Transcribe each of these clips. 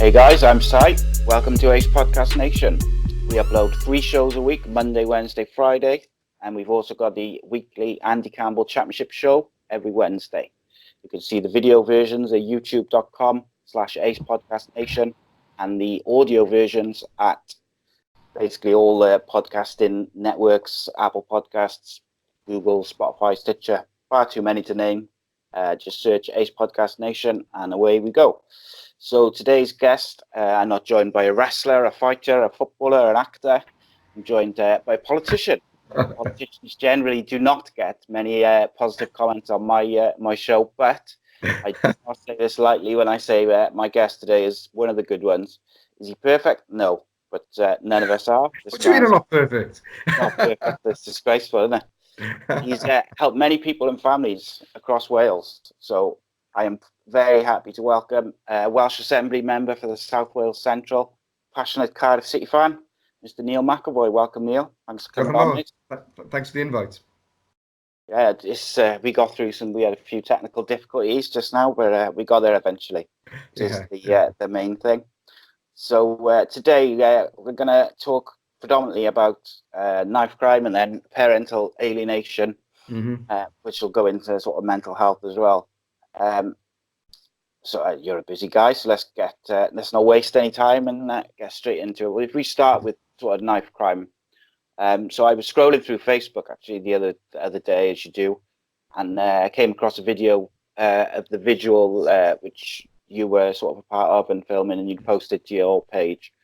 Hey guys, I'm Sai. Welcome to Ace Podcast Nation. We upload 3 shows a week, Monday, Wednesday, Friday, and we've also got the weekly Andy Campbell Championship show every Wednesday. You can see the video versions at youtube.com/Ace Podcast Nation and the audio versions at basically all the podcasting networks, Apple Podcasts, Google, Spotify, Stitcher, far too many to name. Just search Ace Podcast Nation and away we go. So today's guest, I'm not joined by a wrestler, a fighter, a footballer, an actor. I'm joined by a politician. Politicians generally do not get many positive comments on my show, but I do not say this lightly when I say my guest today is one of the good ones. Is he perfect? No, but none of us are. What do you mean I'm not perfect? Not perfect. It's disgraceful, isn't it? He's helped many people and families across Wales. So I am very happy to welcome a Welsh Assembly member for the South Wales Central, passionate Cardiff City fan, Mr. Neil McEvoy. Welcome, Neil. Thanks for coming on, mate. Thanks for the invite. Yeah, we got through we had a few technical difficulties just now, but we got there eventually, which is the main thing. So today we're going to talk predominantly about knife crime and then parental alienation, which will go into sort of mental health as well. So you're a busy guy, so let's not waste any time and get straight into it. Well, if we start with sort of knife crime, so I was scrolling through Facebook actually the other day, as you do, and I came across a video of the visual which you were sort of a part of and filming, and you posted to your page.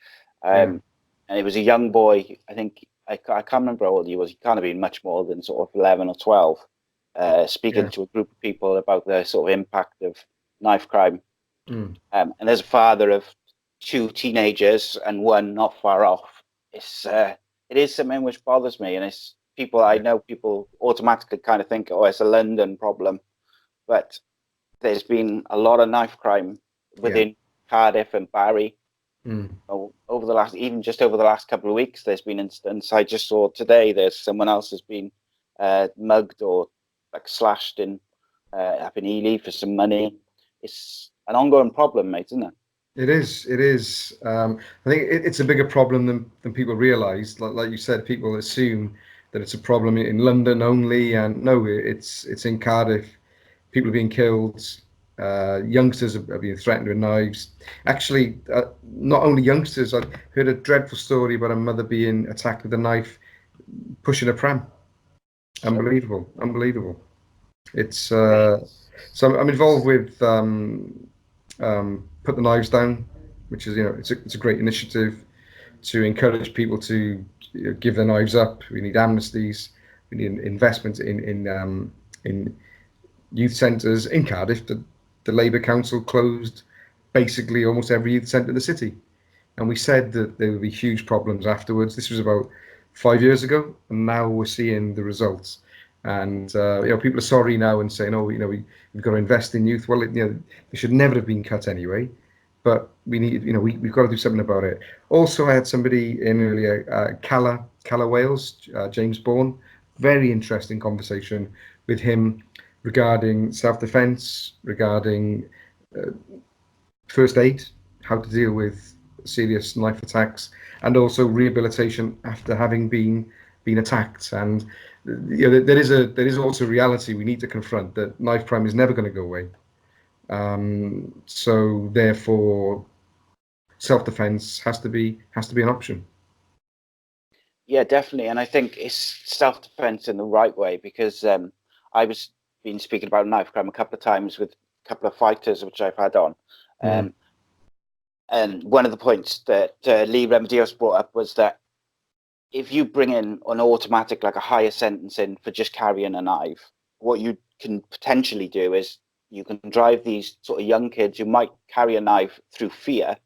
And it was a young boy. I think I can't remember how old he was. He can't have been much more than sort of 11 or 12, speaking to a group of people about the sort of impact of knife crime. And there's a father of 2 teenagers and one not far off. It is something which bothers me, and it's people I know. People automatically kind of think, oh, it's a London problem, but there's been a lot of knife crime within Cardiff and Barry. Over the last couple of weeks, there's been incidents. I just saw today there's someone else has been mugged or like slashed up in Ely for some money. It's an ongoing problem, mate, isn't it? It is. I think it's a bigger problem than people realise. Like you said, people assume that it's a problem in London only, and no, it's in Cardiff. People are being killed. Youngsters are being threatened with knives. Actually, not only youngsters. I heard a dreadful story about a mother being attacked with a knife pushing a pram. Unbelievable. It's so I'm involved with Put the Knives Down, which is it's a great initiative to encourage people to give their knives up. We need amnesties. We need investment in youth centres in Cardiff. The Labour Council closed basically almost every youth centre in the city, and we said that there would be huge problems afterwards. This was about 5 years ago, and now we're seeing the results. And people are sorry now and saying, we've got to invest in youth. Well, they should never have been cut anyway, but we need, we've got to do something about it. Also, I had somebody in earlier, Cala Wales, James Bourne, very interesting conversation with him regarding self-defense, regarding first aid, how to deal with serious knife attacks, and also rehabilitation after having been attacked. And there is also reality we need to confront, that knife crime is never going to go away. So therefore, self-defense has to be an option. Yeah, definitely, and I think it's self-defense in the right way, because I was been speaking about knife crime a couple of times with a couple of fighters which I've had on, and one of the points that Lee Remedios brought up was that if you bring in an automatic, like a higher sentence in for just carrying a knife, what you can potentially do is you can drive these sort of young kids who might carry a knife through fear.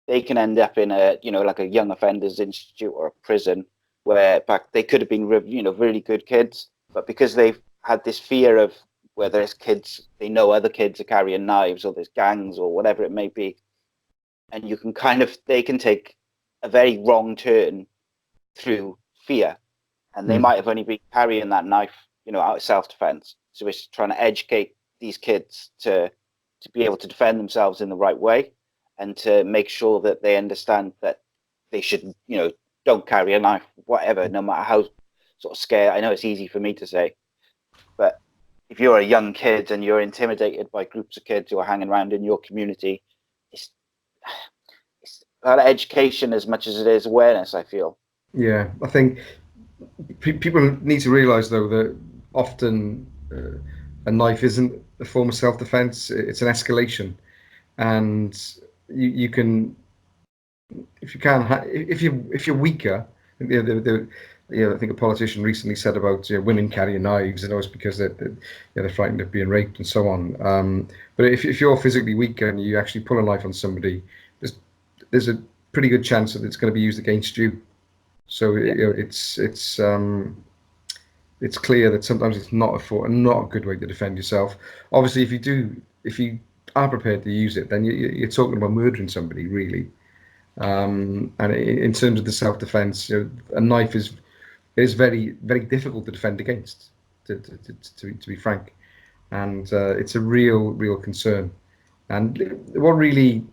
They can end up in like a young offenders institute or a prison, where they could have been, really good kids, but because they've had this fear of whether it's kids, they know other kids are carrying knives, or there's gangs or whatever it may be, and they can take a very wrong turn through fear, and they might have only been carrying that knife, out of self-defense. So it's trying to educate these kids to be able to defend themselves in the right way. and to make sure that they understand that they should, don't carry a knife, whatever, no matter how sort of scared. I know it's easy for me to say, but if you're a young kid and you're intimidated by groups of kids who are hanging around in your community, it's about education as much as it is awareness, I feel. Yeah, I think people need to realise, though, that often a knife isn't a form of self-defence. It's an escalation, and you can, if you're weaker. I think a politician recently said about women carrying knives, and it's because they're frightened of being raped and so on. But if you're physically weaker and you actually pull a knife on somebody, there's a pretty good chance that it's going to be used against you. So it's clear that sometimes it's not a good way to defend yourself. Obviously, if you are prepared to use it, then you're talking about murdering somebody, really. And in terms of the self-defense, a knife is very, very difficult to defend against, to be frank, and it's a real concern. And what really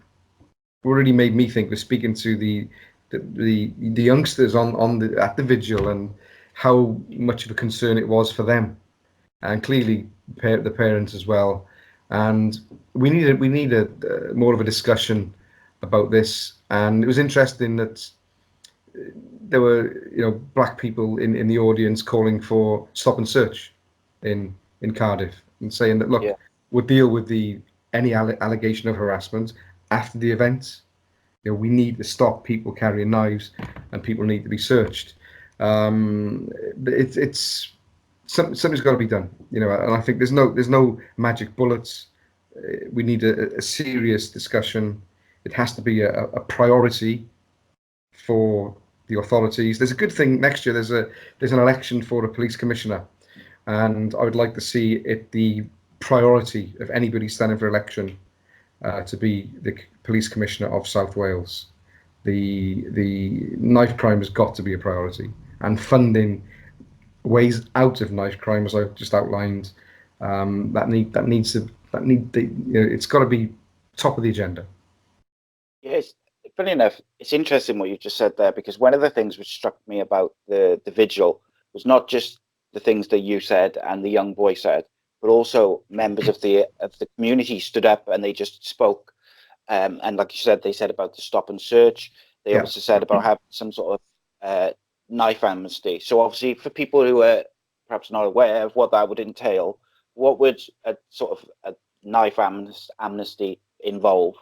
made me think was speaking to the youngsters at the vigil, and how much of a concern it was for them, and clearly the parents as well. And we need a more of a discussion about this. And it was interesting that there were black people in the audience calling for stop and search in Cardiff, and saying that, look, we'll deal with any allegation of harassment after the event. We need to stop people carrying knives, and people need to be searched. It's something's got to be done, and I think there's no magic bullets. We need a serious discussion. It has to be a priority for the authorities. There's a good thing next year. There's an election for a police commissioner, and I would like to see it the priority of anybody standing for election to be the police commissioner of South Wales. The knife crime has got to be a priority, and funding ways out of knife crime, as I've just outlined, it's got to be top of the agenda. Yes, funny enough, it's interesting what you just said there, because one of the things which struck me about the vigil was not just the things that you said and the young boy said, but also members of the community stood up and they just spoke. And like you said, they said about the stop and search. They also said about having some sort of knife amnesty. So obviously, for people who are perhaps not aware of what that would entail, what would a sort of a knife amnesty involve?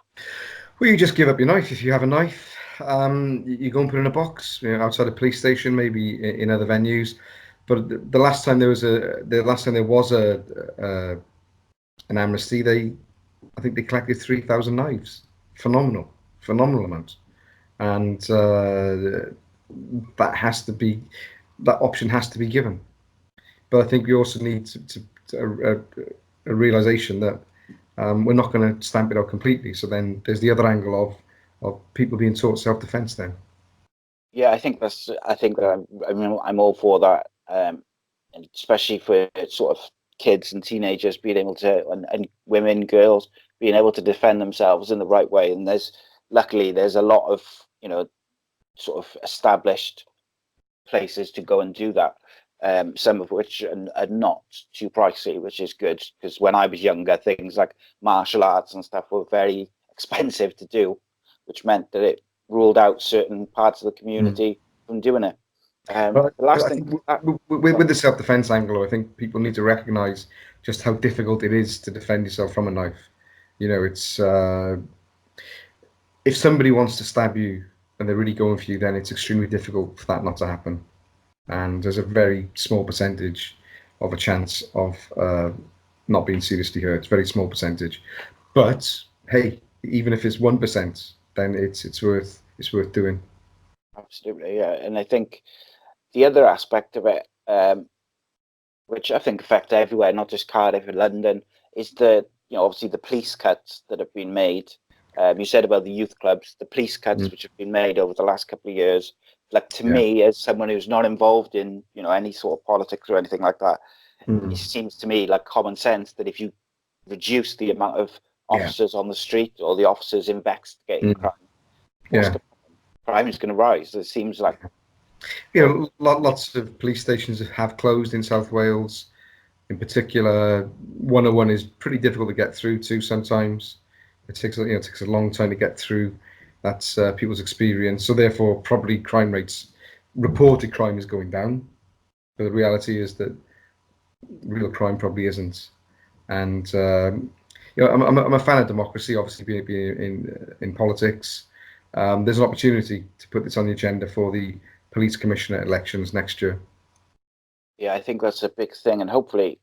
Well, you just give up your knife if you have a knife. You go and put it in a box, outside a police station, maybe in other venues. But the last time there was an amnesty, I think they collected 3,000 knives. Phenomenal amount. And that option has to be given. But I think we also need a realization that we're not going to stamp it out completely. So then there's the other angle of people being taught self-defense then. Yeah, I think I'm all for that, and especially for sort of kids and teenagers being able to, and women, girls being able to defend themselves in the right way. And luckily there's a lot of sort of established places to go and do that. Some of which are not too pricey, which is good, because when I was younger, things like martial arts and stuff were very expensive to do, which meant that it ruled out certain parts of the community from doing it. The last thing with the self-defense angle, I think people need to recognize just how difficult it is to defend yourself from a knife. It's if somebody wants to stab you and they're really going for you, then it's extremely difficult for that not to happen. And there's a very small percentage of a chance of not being seriously hurt. It's a very small percentage, but hey, even if it's 1%, then it's worth doing. Absolutely, yeah. And I think the other aspect of it, which I think affect everywhere, not just Cardiff and London, is obviously the police cuts that have been made. You said about the youth clubs, the police cuts which have been made over the last couple of years. Like, to me, as someone who's not involved in any sort of politics or anything like that, it seems to me like common sense that if you reduce the amount of officers on the street or the officers investigating crime, crime is going to rise. It seems like lots of police stations have closed in South Wales. In particular, 101 is pretty difficult to get through to sometimes. It takes a long time to get through. That's people's experience. So therefore, probably reported crime is going down. But the reality is that real crime probably isn't. And I'm a fan of democracy. Obviously, being in politics, there's an opportunity to put this on the agenda for the police commissioner elections next year. Yeah, I think that's a big thing, and hopefully,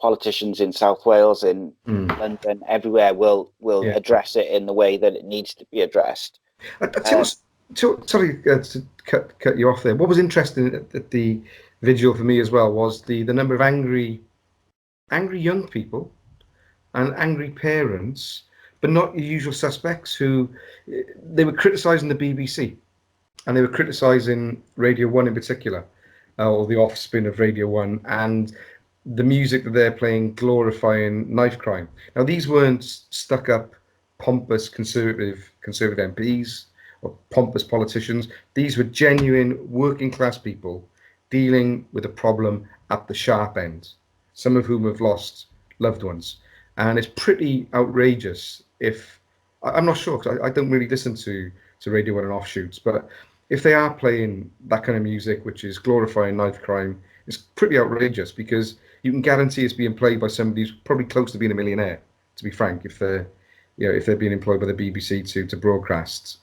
politicians in South Wales, in London, everywhere will address it in the way that it needs to be addressed. Sorry to cut you off there. What was interesting at the vigil for me as well was the number of angry young people and angry parents, but not your usual suspects, who they were criticising the BBC and they were criticising Radio 1 in particular, or the offspring of Radio 1, and the music that they're playing glorifying knife crime. Now, these weren't stuck-up, pompous conservative MPs or pompous politicians. These were genuine working-class people dealing with a problem at the sharp end, some of whom have lost loved ones. And it's pretty outrageous if... I'm not sure, because I don't really listen to Radio 1 and offshoots, but if they are playing that kind of music, which is glorifying knife crime, it's pretty outrageous, because you can guarantee it's being played by somebody who's probably close to being a millionaire, to be frank, if they're being employed by the BBC to broadcast.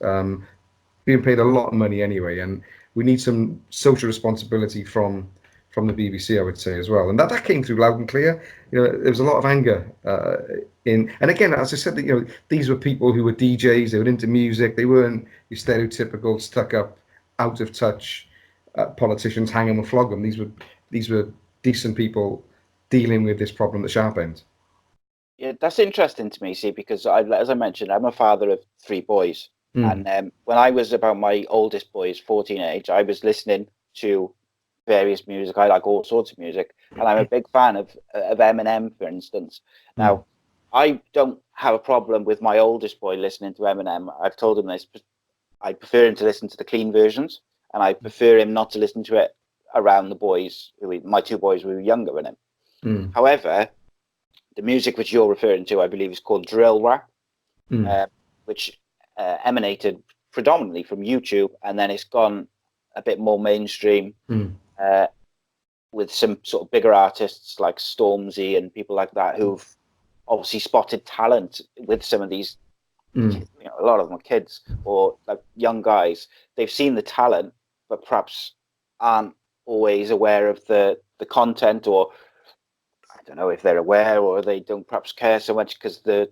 Being paid a lot of money anyway, and we need some social responsibility from the BBC, I would say, as well. And that came through loud and clear. There was a lot of anger and again, as I said, these were people who were DJs, they were into music, they weren't your stereotypical stuck-up, out of touch politicians hanging with flog them. These were decent people dealing with this problem at the sharp end. Yeah, that's interesting to me, see, because as I mentioned, I'm a father of 3 boys. And when I was about my oldest boy's 14 age, I was listening to various music. I like all sorts of music, and I'm a big fan of Eminem, for instance. Now, I don't have a problem with my oldest boy listening to Eminem. I've told him this. I prefer him to listen to the clean versions, and I prefer him not to listen to it around the boys, my 2 boys who were younger than him. However, the music which you're referring to, I believe, is called drill rap, which emanated predominantly from YouTube, and then it's gone a bit more mainstream with some sort of bigger artists like Stormzy and people like that, who've obviously spotted talent with some of these kids, a lot of them are kids or like young guys. They've seen the talent, but perhaps aren't always aware of the content, or I don't know if they're aware, or they don't perhaps care so much because the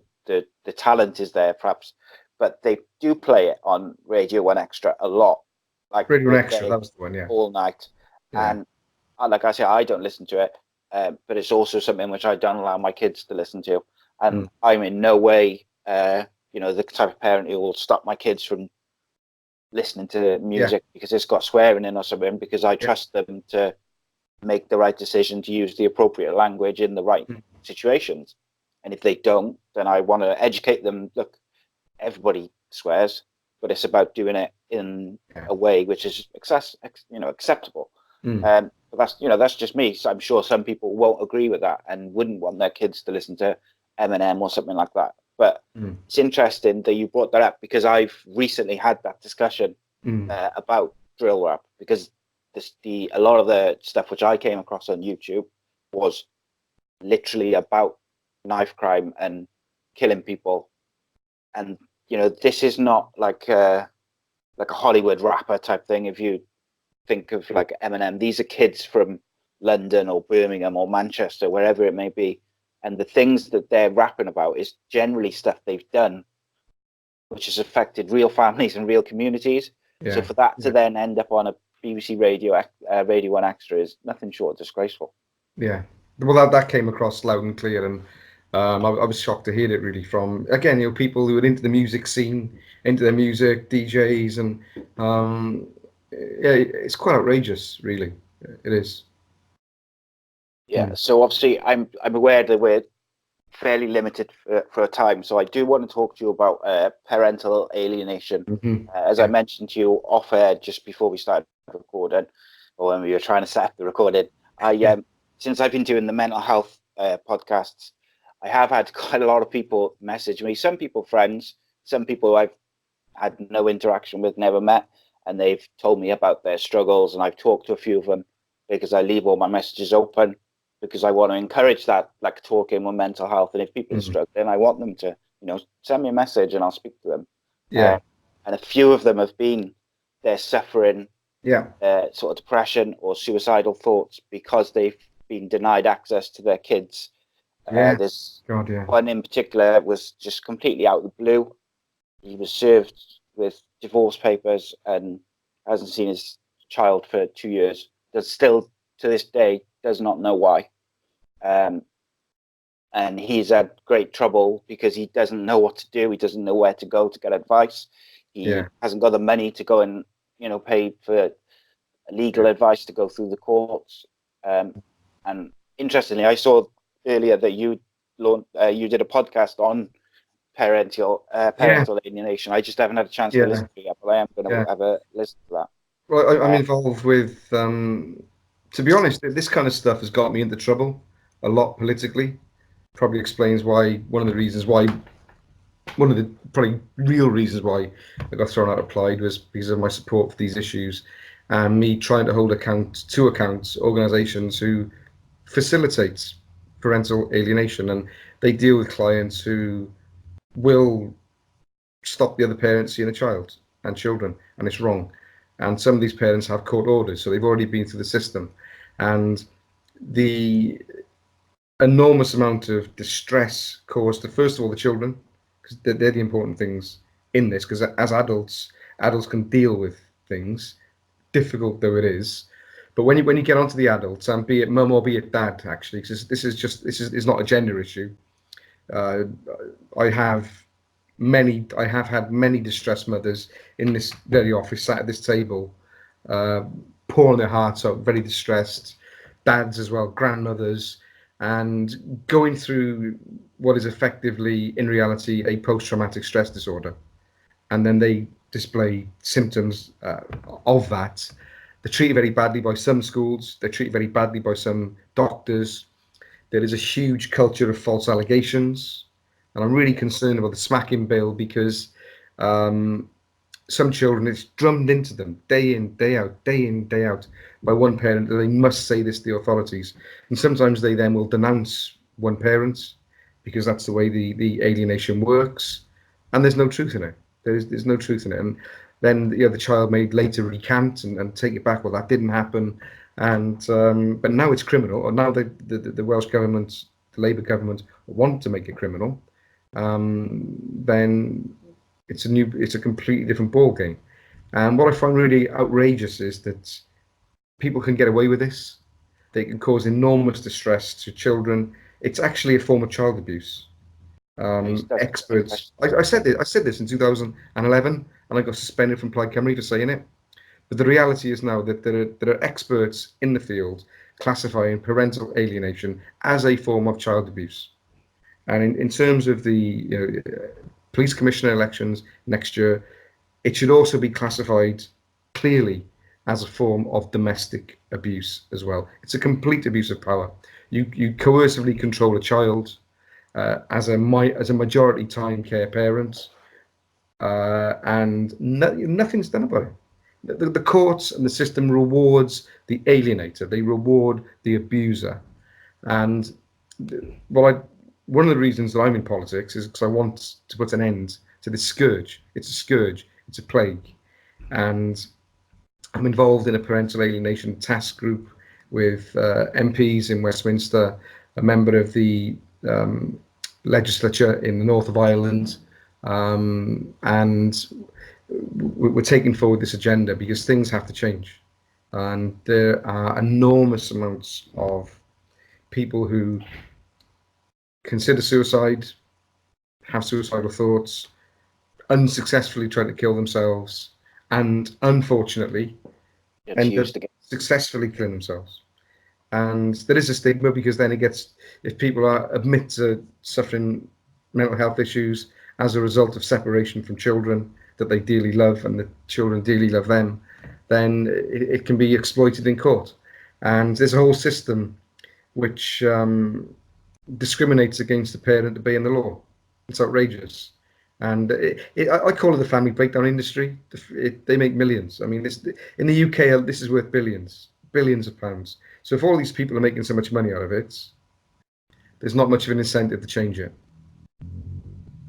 talent is there perhaps. But they do play it on Radio 1 Extra a lot. Like Radio 1 Extra, that was the one, yeah. All night. Yeah. And like I say, I don't listen to it, but it's also something which I don't allow my kids to listen to. And I'm in no way, the type of parent who will stop my kids from listening to music because it's got swearing in or something, because I trust them to make the right decision, to use the appropriate language in the right situations. And if they don't, then I want to educate them. Look, everybody swears, but it's about doing it in a way which is acceptable. But that's just me. So I'm sure some people won't agree with that and wouldn't want their kids to listen to Eminem or something like that. But it's interesting that you brought that up, because I've recently had that discussion about drill rap, because a lot of the stuff which I came across on YouTube was literally about knife crime and killing people. And this is not like a Hollywood rapper type thing. If you think of like Eminem, these are kids from London or Birmingham or Manchester, wherever it may be, and the things that they're rapping about is generally stuff they've done, which has affected real families and real communities. So for that to then end up on a BBC Radio 1 Extra is nothing short of disgraceful. Yeah, well, that came across loud and clear, and I was shocked to hear it, really, from, again, people who are into the music scene, into their music, DJs, and it's quite outrageous, really. It is. Yeah. So obviously, I'm aware that we're fairly limited for a time. So I do want to talk to you about parental alienation. As I mentioned to you off air just before we started recording, or when we were trying to set up the recording, since I've been doing the mental health podcasts, I have had quite a lot of people message me. Some people friends, some people I've had no interaction with, never met, and they've told me about their struggles, and I've talked to a few of them because I leave all my messages open because I want to encourage that, like talking with mental health. And if people are struggling, I want them to, send me a message and I'll speak to them. And a few of them have been they're suffering sort of depression or suicidal thoughts because they've been denied access to their kids. There's one in particular was just completely out of the blue. He was served with divorce papers and hasn't seen his child for 2 years. Does still to this day does not know why. And he's had great trouble because he doesn't know what to do. He doesn't know where to go to get advice. He hasn't got the money to go and pay for legal advice to go through the courts. And interestingly, I saw earlier that you did a podcast on parental alienation. I just haven't had a chance to listen to it yet, but I am going to have a listen to that. Well, I'm involved with, to be honest, this kind of stuff has got me into trouble a lot politically. Probably explains why, one of the probably real reasons why I got thrown out of Plaid was because of my support for these issues and me trying to hold to account organisations who facilitate parental alienation, and they deal with clients who will stop the other parents seeing a child and children, and it's wrong. And some of these parents have court orders, so they've already been through the system. And the enormous amount of distress caused to, first of all, the children, because they're the important things in this, because as adults can deal with things, difficult though it is. But when you get onto the adults, and be it mum or be it dad, actually, because this is not a gender issue. I have had many distressed mothers in this very office, sat at this table, pouring their hearts out, very distressed, dads as well, grandmothers, and going through what is effectively, in reality, a post-traumatic stress disorder. And then they display symptoms of that. They're treated very badly by some schools. They're treated very badly by some doctors. There is a huge culture of false allegations. And I'm really concerned about the smacking bill because some children, it's drummed into them day in, day out by one parent that they must say this to the authorities. And sometimes they then will denounce one parent because that's the way the alienation works. And there's no truth in it. There's no truth in it. And then the child may later recant and take it back. Well, that didn't happen. And but now it's criminal. Or now the Welsh government, the Labour government, want to make it criminal. Then it's a completely different ball game. And what I find really outrageous is that people can get away with this. They can cause enormous distress to children. It's actually a form of child abuse. Experts, I said this in 2011, and I got suspended from Plaid Cymru for saying it. But the reality is now that there are experts in the field classifying parental alienation as a form of child abuse. And in terms of the police commissioner elections next year, it should also be classified clearly as a form of domestic abuse as well. It's a complete abuse of power. You coercively control a child as a majority time care parent, and nothing's done about it. The courts and the system rewards the alienator. They reward the abuser. And one of the reasons that I'm in politics is because I want to put an end to this scourge. It's a scourge. It's a plague. And I'm involved in a parental alienation task group with MPs in Westminster, a member of the legislature in the north of Ireland, and we're taking forward this agenda because things have to change. And there are enormous amounts of people who consider suicide, have suicidal thoughts, unsuccessfully try to kill themselves, and unfortunately end up successfully killing themselves. And there is a stigma, because then if people admit to suffering mental health issues as a result of separation from children that they dearly love, and the children dearly love them, then it can be exploited in court. And there's a whole system which discriminates against the parent obeying the law. It's outrageous. And I call it the family breakdown industry. They make millions. I mean, in the UK, this is worth billions of pounds. So if all these people are making so much money out of it, there's not much of an incentive to change it.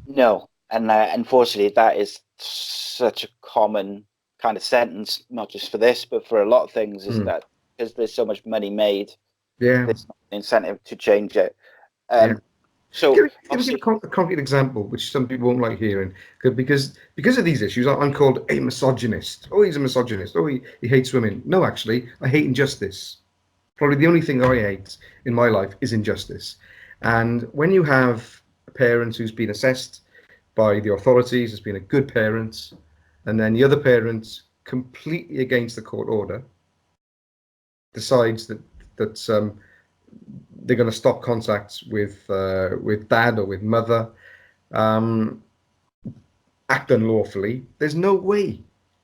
No, and unfortunately, that is such a common kind of sentence, not just for this, but for a lot of things, is that because there's so much money made, there's no incentive to change it. Yeah. So give me a concrete example, which some people won't like hearing, because of these issues, I'm called a misogynist. Oh, he's a misogynist. Oh, he hates women. No, actually, I hate injustice. Probably the only thing I hate in my life is injustice. And when you have a parent who's been assessed by the authorities as being a good parent, and then the other parent, completely against the court order, decides that they're going to stop contact with dad or with mother, act unlawfully, there's no way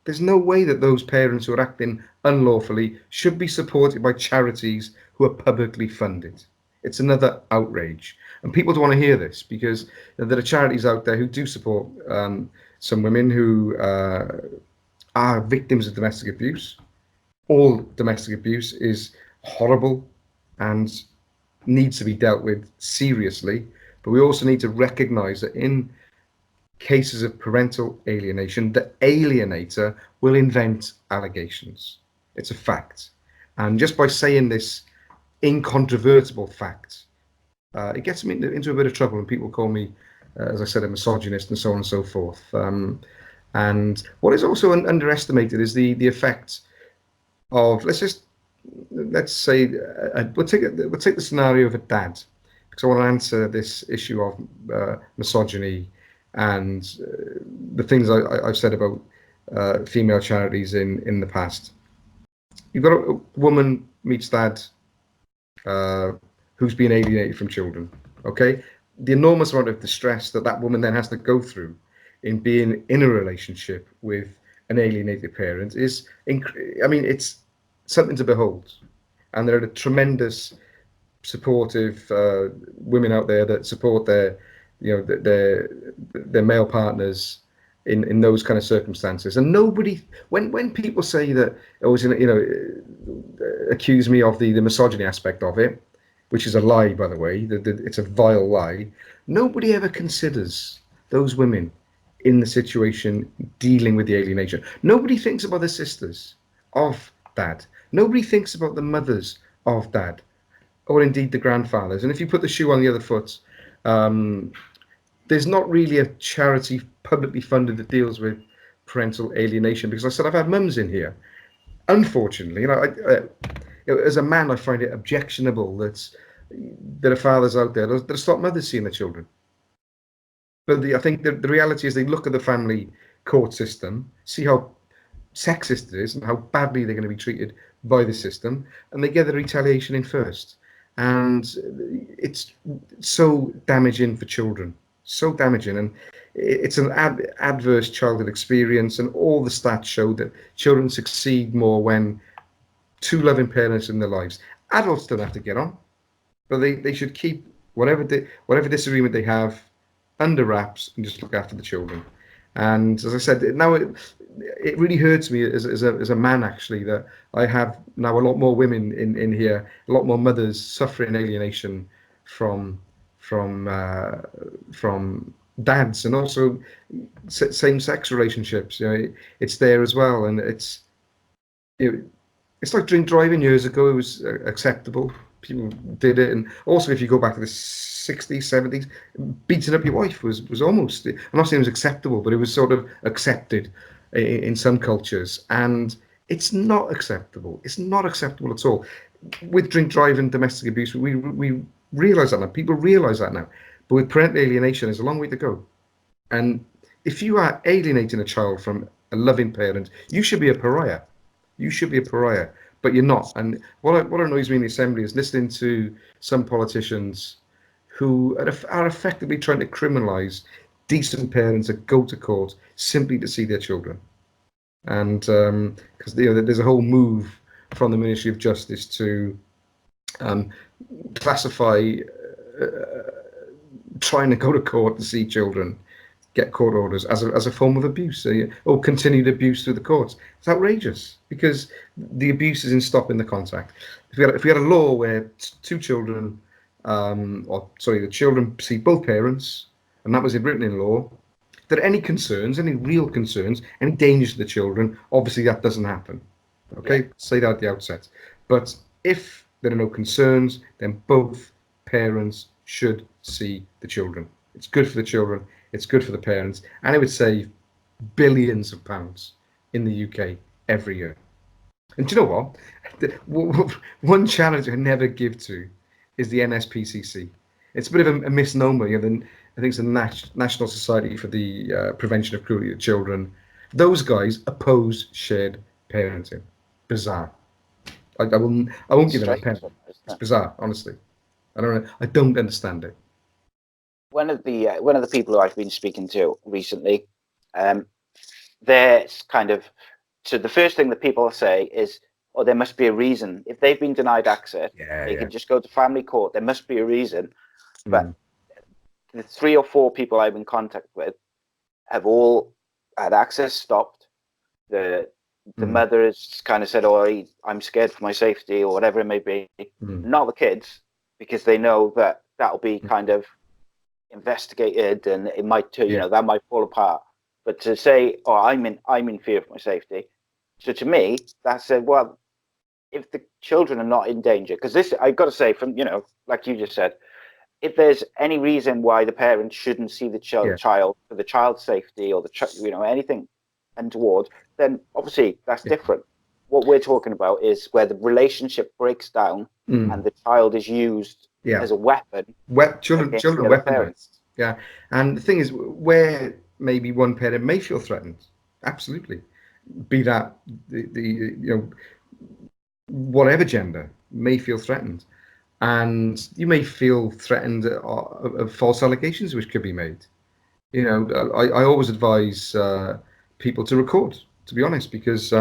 that those parents who are acting unlawfully should be supported by charities who are publicly funded. It's another outrage. And people don't want to hear this, because there are charities out there who do support some women who are victims of domestic abuse. All domestic abuse is horrible and needs to be dealt with seriously. But we also need to recognise that in cases of parental alienation, the alienator will invent allegations. It's a fact. And just by saying this incontrovertible fact, it gets me into a bit of trouble, and people call me, as I said, a misogynist and so on and so forth. And what is also underestimated is the effect of, let's say, we'll take the scenario of a dad, because I want to answer this issue of misogyny and the things I've said about female charities in the past. You've got a woman meets dad who's been alienated from children. Okay, the enormous amount of distress that woman then has to go through in being in a relationship with an alienated parent is, it's something to behold. And there are tremendous supportive women out there that support their male partners in those kind of circumstances. And nobody, when people say that, accuse me of the misogyny aspect of it, which is a lie, by the way, it's a vile lie, nobody ever considers those women in the situation dealing with the alienation. Nobody thinks about the sisters of dad. Nobody thinks about the mothers of dad, or indeed the grandfathers. And if you put the shoe on the other foot, there's not really a charity publicly funded that deals with parental alienation. Because I said, I've had mums in here. Unfortunately, as a man, I find it objectionable that there are fathers out there that stop mothers seeing their children. But I think the reality is, they look at the family court system, see how sexist it is and how badly they're going to be treated by the system, and they get the retaliation in first. And it's so damaging for children, so damaging. And it's an adverse childhood experience, and all the stats show that children succeed more when two loving parents in their lives. Adults don't have to get on, but they should keep whatever disagreement they have under wraps and just look after the children. And as I said, now it really hurts me as a man, actually, that I have now a lot more women in here, a lot more mothers suffering alienation from dads, and also same-sex relationships. It's there as well, and it's like drink driving years ago. It was acceptable. People did it. And also, if you go back to the 60s, 70s, beating up your wife was almost, I'm not saying it was acceptable, but it was sort of accepted in some cultures. And it's not acceptable. It's not acceptable at all. With drink driving, domestic abuse, we realise that now. People realise that now. But with parental alienation, there's a long way to go. And if you are alienating a child from a loving parent, you should be a pariah. You should be a pariah. but you're not. And what annoys me in the Assembly is listening to some politicians who are effectively trying to criminalise decent parents that go to court simply to see their children. And because there's a whole move from the Ministry of Justice to classify trying to go to court to see children, get court orders as a form of abuse, or continued abuse through the courts. It's outrageous because the abuse is in stopping the contact. If we had a law where two children, the children see both parents, and that was written in law, that any concerns, any real concerns, any dangers to the children, obviously that doesn't happen. Okay, say that at the outset. But if there are no concerns, then both parents should see the children. It's good for the children, it's good for the parents, and it would save billions of pounds in the UK every year. And do you know what? One challenge I never give to is the NSPCC. It's a bit of a misnomer. I think it's the National Society for the Prevention of Cruelty to Children. Those guys oppose shared parenting. Bizarre. I won't give them a pen. It's bizarre, honestly. I don't understand it. One of the people who I've been speaking to recently, they're kind of, so the first thing that people say is, oh, there must be a reason. If they've been denied access, they can just go to family court. There must be a reason. But the 3 or 4 people I've been in contact with have all had access stopped. The mother has kind of said, oh, I'm scared for my safety, or whatever it may be. Not the kids, because they know that that'll be kind of investigated, and it might, that might fall apart. But to say, oh, I'm in fear for my safety. So to me, that said, well, if the children are not in danger, because this, I've got to say, from like you just said, if there's any reason why the parents shouldn't see the child for the child's safety, or anything untoward, then obviously that's different. What we're talking about is where the relationship breaks down and the child is used as a weapon. Children are weapons. Yeah, and the thing is, where maybe one parent may feel threatened, absolutely, be that the whatever gender may feel threatened, and you may feel threatened of false allegations which could be made. I always advise people to record, to be honest, because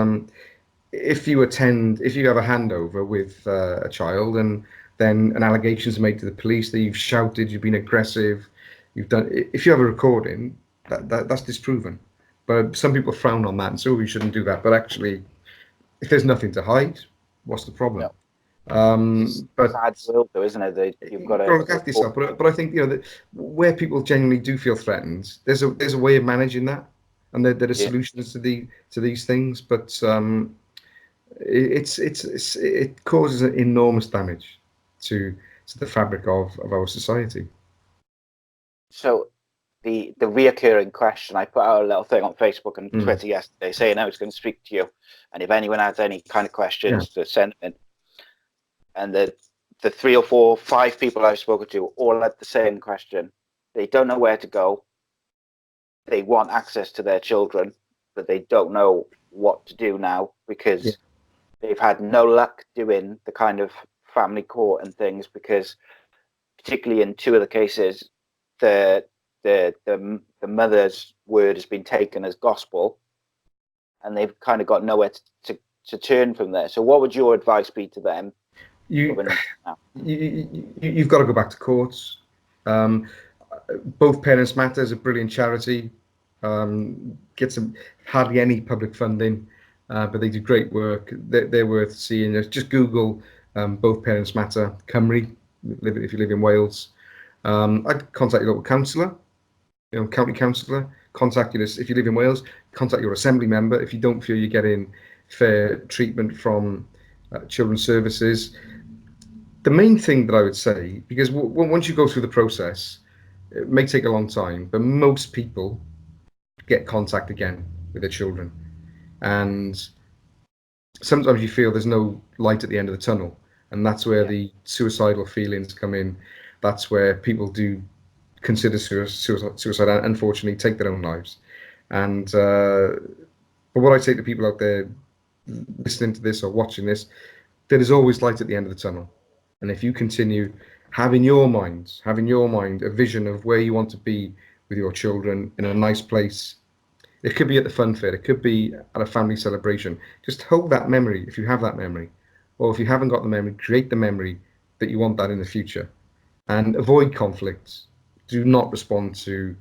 if you have a handover with a child and then an allegation is made to the police that you've shouted, you've been aggressive, if you have a recording, that's disproven. But some people frown on that and say, oh, you shouldn't do that. But actually, if there's nothing to hide, what's the problem? But that's will, though, isn't it? You've got to look after yourself. But I think that where people genuinely do feel threatened, there's a way of managing that, and there are solutions to these things. But it causes enormous damage to the fabric of our society. So the reoccurring question, I put out a little thing on Facebook and Twitter yesterday saying I was going to speak to you, and if anyone has any kind of questions to send in. And the 3 or 4, 5 people I've spoken to all had the same question. They don't know where to go. They want access to their children, but they don't know what to do now because they've had no luck doing the kind of family court and things, because particularly in 2 of the cases, the mother's word has been taken as gospel, and they've kind of got nowhere to turn from there. So what would your advice be to them? You've got to go back to courts. Both Parents Matter is a brilliant charity. Gets hardly any public funding, but they do great work. They're worth seeing. Just Google Both Parents Matter Cymru if you live in Wales. I'd contact your local councillor, county councillor. Contact if you live in Wales. Contact your assembly member if you don't feel you're getting fair treatment from children's services. The main thing that I would say, because once you go through the process, it may take a long time, but most people get contact again with their children. And sometimes you feel there's no light at the end of the tunnel, and that's where the suicidal feelings come in. That's where people do consider suicide and unfortunately take their own lives. And but what I say to people out there, listening to this or watching this, there is always light at the end of the tunnel. And if you continue having your mind a vision of where you want to be with your children in a nice place, it could be at the fun fair, it could be at a family celebration. Just hold that memory if you have that memory. Or if you haven't got the memory, create the memory that you want that in the future. And avoid conflicts. Do not respond to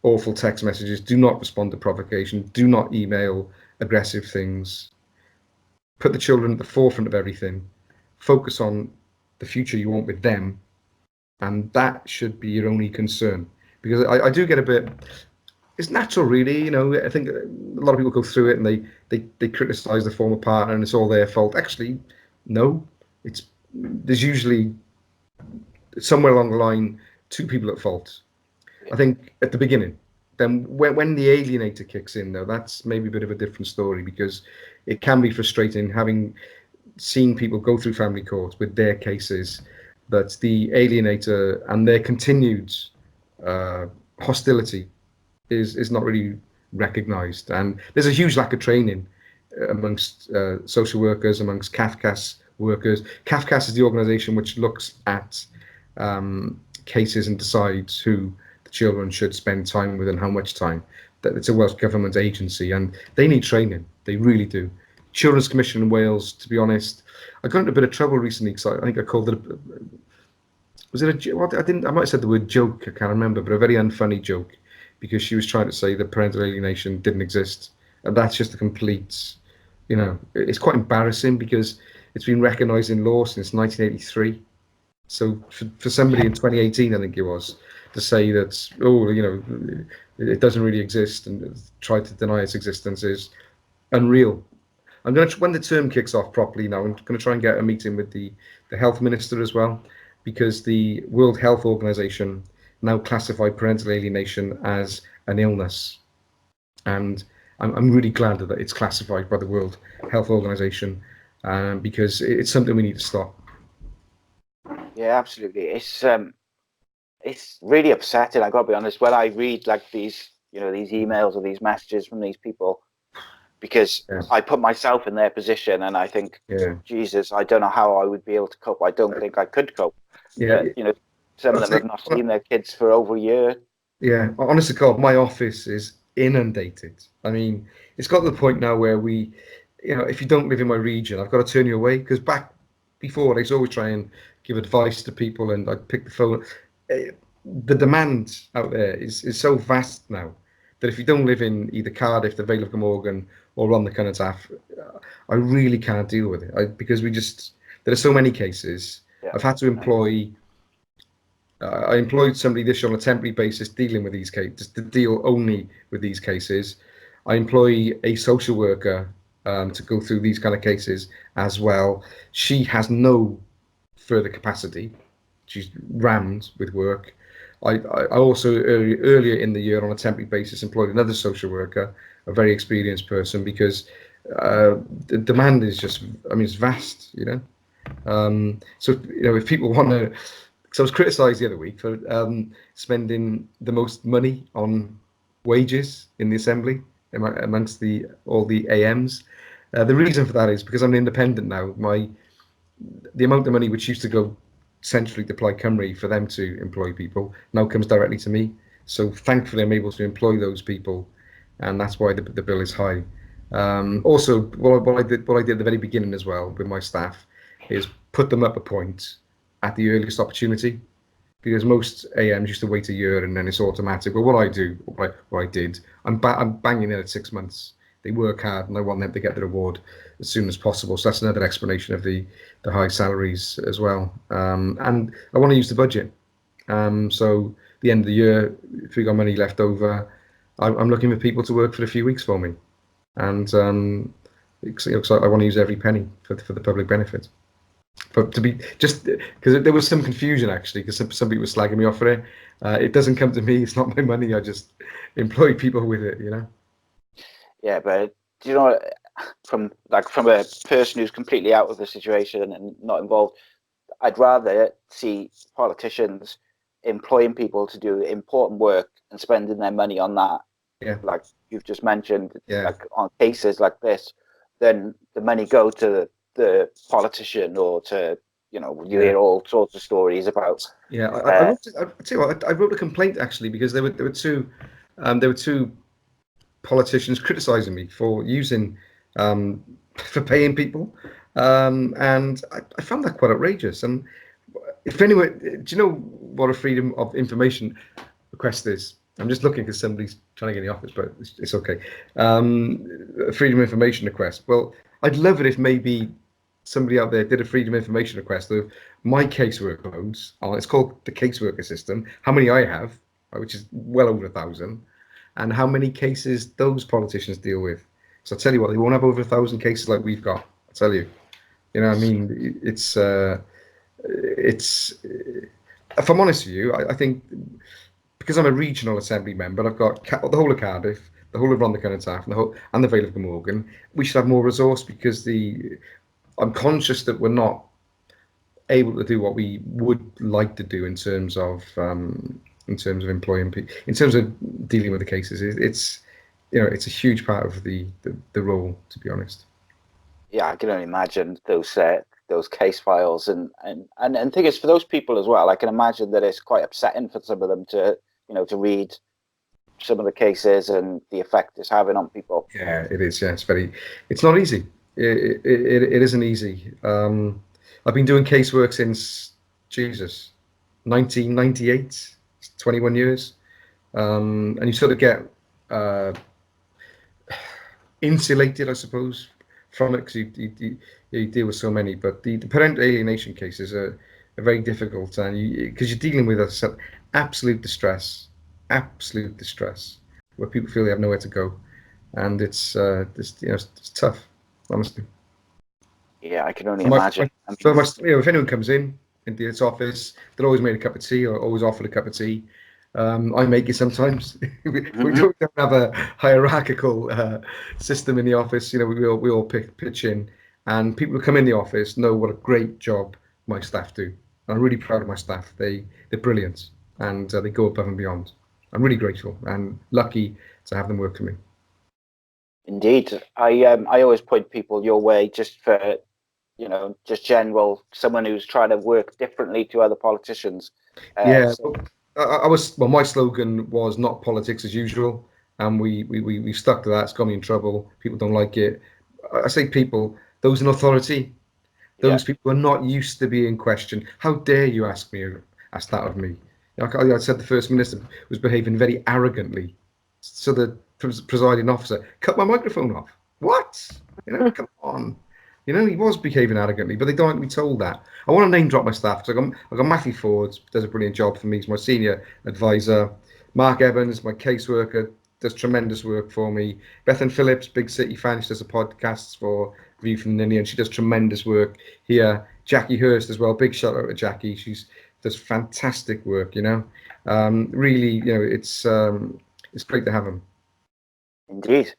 awful text messages. Do not respond to provocation. Do not email aggressive things. Put the children at the forefront of everything. Focus on the future you want with them. And that should be your only concern. Because I do get a bit, it's natural really, you know, I think a lot of people go through it and they criticize the former partner and it's all their fault. Actually, no, there's usually somewhere along the line two people at fault. I think at the beginning. Then when the alienator kicks in, though, that's maybe a bit of a different story, because it can be frustrating having seen people go through family court with their cases, that the alienator and their continued hostility is not really recognised. And there's a huge lack of training amongst social workers, amongst CAFCAS workers. CAFCAS is the organisation which looks at cases and decides who the children should spend time with and how much time. It's a Welsh government agency and they need training. They really do. Children's Commission in Wales, to be honest, I got into a bit of trouble recently because I think I called it I might have said the word joke, I can't remember, but a very unfunny joke, because she was trying to say that parental alienation didn't exist. And that's just a complete, you know, it's quite embarrassing because it's been recognised in law since 1983. So for somebody in 2018, I think it was, to say that, oh, you know, it doesn't really exist and try to deny its existence is unreal. I'm going to, when the term kicks off properly now, I'm going to try and get a meeting with the health minister as well, because the World Health Organization now classified parental alienation as an illness. And I'm really glad that it's classified by the World Health Organization, because it's something we need to stop. Yeah, absolutely. It's really upsetting. I got to be honest. When I read like these, you know, these emails or these messages from these people, because I put myself in their position and I think, Jesus, I don't know how I would be able to cope. I don't think I could cope. Yeah, you know, some of them have not seen their kids for over a year. Yeah, honestly, God, my office is inundated. I mean, it's got to the point now where we, you know, if you don't live in my region, I've got to turn you away, because back before I used to always try and give advice to people and I'd pick the phone. The demand out there is so vast now that if you don't live in either Cardiff, the Vale of Glamorgan, or on the Cynataff, I really can't deal with it. Because there are so many cases. Yeah. I've had to employ. I employed somebody this year on a temporary basis dealing with these cases, to deal only with these cases. I employ a social worker to go through these kind of cases as well. She has no further capacity. She's rammed with work. I also earlier in the year on a temporary basis employed another social worker, a very experienced person, because the demand is just, I mean, it's vast, you know. So, you know, if people want to, because I was criticised the other week for spending the most money on wages in the Assembly amongst all the AMs. The reason for that is because I'm an independent now. The amount of money which used to go centrally to Plaid Cymru for them to employ people now comes directly to me. So thankfully I'm able to employ those people, and that's why the bill is high. Also, what I did at the very beginning as well with my staff is put them up a point at the earliest opportunity, because most AMs used to wait a year and then it's automatic. But what I did, I'm banging in at 6 months. They work hard and I want them to get the reward as soon as possible. So that's another explanation of the high salaries as well. And I want to use the budget. So at the end of the year, if we got money left over, I'm looking for people to work for a few weeks for me. And because I want to use every penny for the public benefit. But to be just because there was some confusion actually, because some people were slagging me off for it. It doesn't come to me. It's not my money. I just employ people with it, you know. Yeah, but you know, from a person who's completely out of the situation and not involved, I'd rather see politicians employing people to do important work and spending their money on that. Yeah. Like you've just mentioned, Yeah. like on cases like this, then the money go to the politician or to, you hear all sorts of stories about. Yeah, I tell you what, I wrote a complaint actually because there were two politicians criticizing me for using for paying people, and I found that quite outrageous. And if anyone, do you know what a freedom of information request is? I'm just looking because somebody's trying to get in the office, but it's okay. A freedom of information request. Well, I'd love it if maybe somebody out there did a freedom of information request of my casework loans. It's called the caseworker system. How many I have, which is well over 1,000, and how many cases those politicians deal with. So I'll tell you what, they won't have over 1,000 cases like we've got. I'll tell you. You know what I mean? It's if I'm honest with you, I think because I'm a regional assembly member, I've got the whole of Cardiff, the whole of Rhondda and the Vale of Glamorgan. We should have more resource because I'm conscious that we're not able to do what we would like to do in terms of employing people, in terms of dealing with the cases. It's it's a huge part of the role, to be honest. Yeah, I can only imagine those case files, and thing is, for those people as well, I can imagine that it's quite upsetting for some of them to to read some of the cases and the effect it's having on people. Yeah, it is. Yeah, it's not easy. It isn't easy. I've been doing casework since 1998. 21 years, and you sort of get insulated, I suppose, from it because you deal with so many. But the parental alienation cases are very difficult, and because you're dealing with absolute distress, where people feel they have nowhere to go, and it's tough, honestly. Yeah, I can only imagine. If anyone comes into this office, they're always made a cup of tea or always offered a cup of tea. I make it sometimes. We don't have a hierarchical system in the office. We all pitch in, and people who come in the office know what a great job my staff do. I'm really proud of my staff. They're brilliant, and they go above and beyond. I'm really grateful and lucky to have them work for me. Indeed, I always point people your way just for just general someone who's trying to work differently to other politicians. My slogan was not politics as usual, and we stuck to that. It's got me in trouble. People don't like it. I say people, those in authority, those people are not used to being questioned. How dare you ask that of me? I said the First Minister was behaving very arrogantly. So the presiding officer cut my microphone off. What? Come on. He was behaving arrogantly, but they don't like to be told that. I want to name drop my staff because I got Matthew Ford, does a brilliant job for me. He's my senior advisor. Mark Evans, my caseworker, does tremendous work for me. Bethan Phillips, Big City fan, she does a podcast for View from Nini, and she does tremendous work here. Jackie Hurst as well. Big shout out to Jackie. She does fantastic work. Really, it's great to have them. Indeed.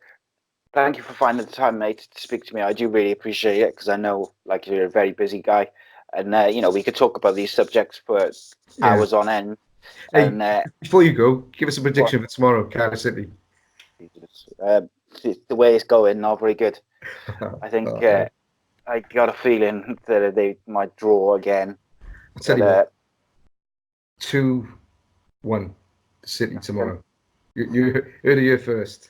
Thank you for finding the time, mate, to speak to me. I do really appreciate it because I know, like, you're a very busy guy, and we could talk about these subjects for hours on end. Hey, and before you go, give us a prediction for tomorrow, Cardiff City. The way it's going, not very good. I think I got a feeling that they might draw again. I'll tell you what. 2-1 City tomorrow. You heard it here first.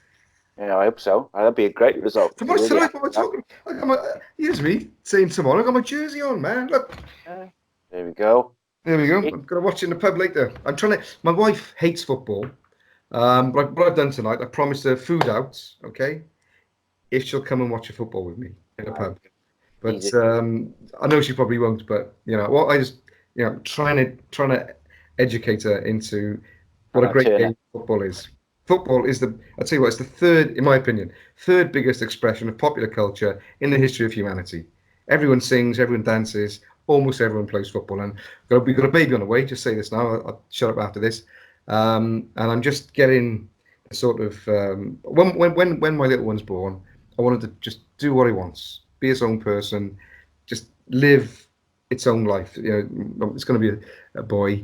Yeah, I hope so. That'd be a great result. Here's me saying tomorrow. I got my jersey on, man. Look. There we go. I'm going to watch it in the pub later. My wife hates football. But what I've done tonight, I promised her food out, okay, if she'll come and watch a football with me in a pub. But I know she probably won't. But I just trying to educate her into what a great game football is. Football is I'll tell you what, it's the third, in my opinion, third biggest expression of popular culture in the history of humanity. Everyone sings, everyone dances, almost everyone plays football. And we've got a baby on the way. Just say this now. I'll shut up after this. And I'm just getting sort of when my little one's born, I wanted to just do what he wants, be his own person, just live its own life. It's going to be a boy,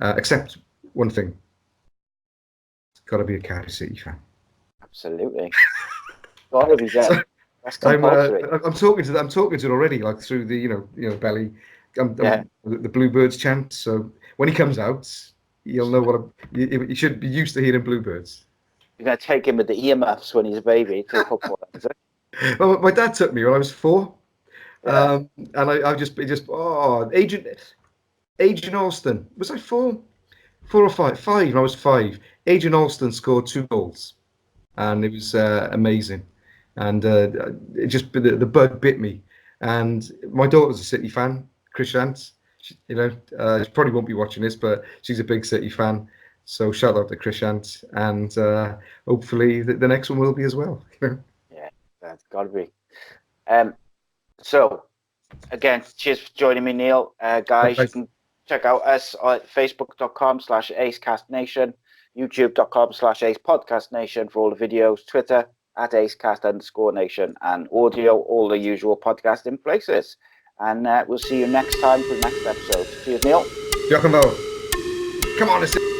except one thing. Got to be a Cardiff City fan. Absolutely. Got to be there. That's I'm compulsory. I'm talking to it already, like through the belly, Yeah. the bluebirds chant. So when he comes out, you'll know you should be used to hearing bluebirds. You're going to take him with the earmuffs when he's a baby to football, is it? Well, my dad took me when I was 4, Yeah. and I just Adrian Alston, was I 4? 4 or 5? 5. When I was 5. Adrian Alston scored 2 goals, and it was amazing. And it just the bug bit me. And my daughter's a City fan, Chris Shant. She probably won't be watching this, but she's a big City fan. So shout out to Chris Shant, and hopefully the next one will be as well. Yeah, that's got to be. So, again, cheers for joining me, Neil. Guys, you can check out us at facebook.com/acecastnation, youtube.com/acepodcastnation for all the videos, Twitter @acecast_nation, and audio, all the usual podcasting places. And we'll see you next time for the next episode. Cheers, Neil. Diolch yn fawr. Come on, let's